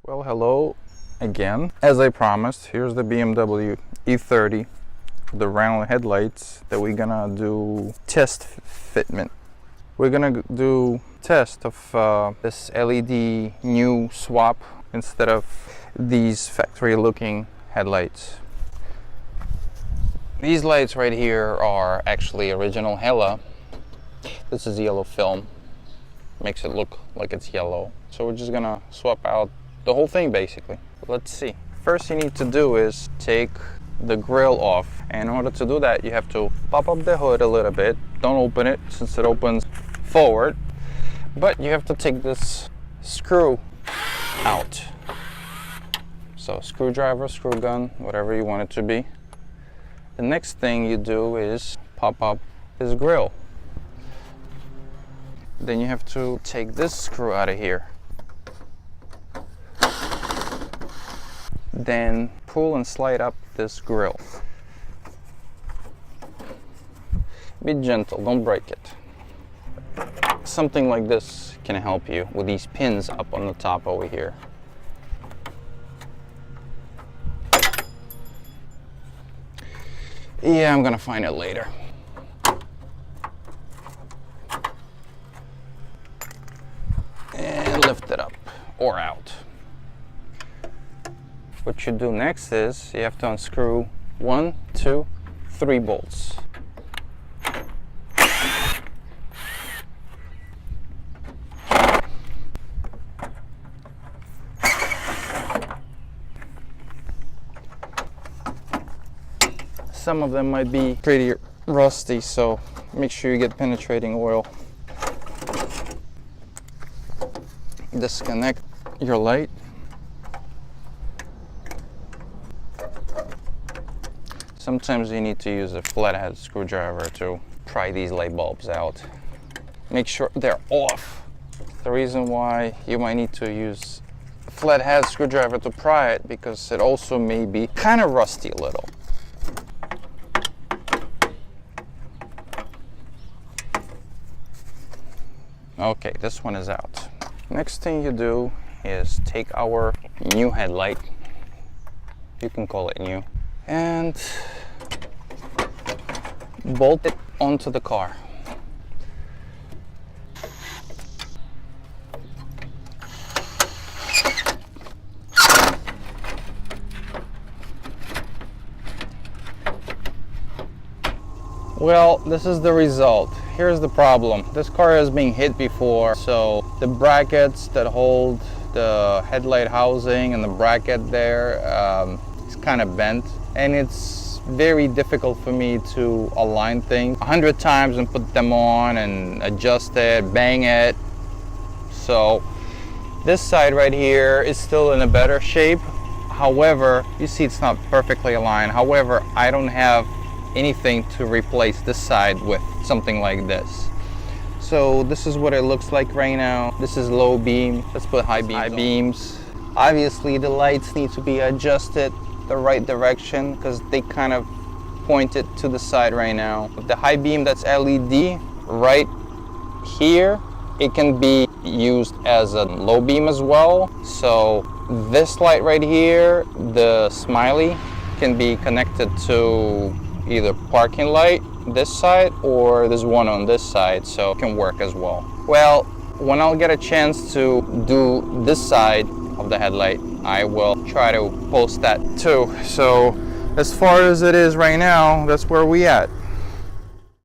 Well, hello again. As I promised, here's the BMW E30, the round headlights that we're gonna do test fitment. We're gonna do test of this LED new swap instead of these factory looking headlights. These lights right here are actually original Hella. This is yellow film. Makes it look like it's yellow. So we're just gonna swap out the whole thing basically. Let's see. First you need to do is take the grill off. And in order to do that, you have to pop up the hood a little bit. Don't open it since it opens forward. But you have to take this screw out. So screwdriver, screw gun, whatever you want it to be. The next thing you do is pop up this grill. Then you have to take this screw out of here. Then pull and slide up this grill. Be gentle, don't break it. Something like this can help you with these pins up on the top over here. Yeah, I'm gonna find it later. And lift it up or out. What you do next is you have to unscrew 1, 2, 3 bolts. Some of them might be pretty rusty, so make sure you get penetrating oil. Disconnect your light. Sometimes you need to use a flathead screwdriver to pry these light bulbs out. Make sure they're off. The reason why you might need to use a flathead screwdriver to pry it, because it also may be kind of rusty a little. Okay, this one is out. Next thing you do is take our new headlight, you can call it new, and bolt it onto the car. Well, this is the result. Here's the problem. This car has been hit before, so the brackets that hold the headlight housing and the bracket there is kind of bent, and it's very difficult for me to align things 100 times and put them on and adjust it, bang it. So this side right here is still in a better shape. However, you see it's not perfectly aligned. However, I don't have anything to replace this side with something like this. So this is what it looks like right now. This is low beam. Let's put high beams. Obviously the lights need to be adjusted the right direction because they kind of pointed to the side right now. With the high beam that's LED right here, it can be used as a low beam as well. So this light right here, the smiley, can be connected to either parking light this side or there's one on this side, so it can work as well. Well, when I'll get a chance to do this side of the headlight, I will try to post that too. So as far as it is right now, that's where we at.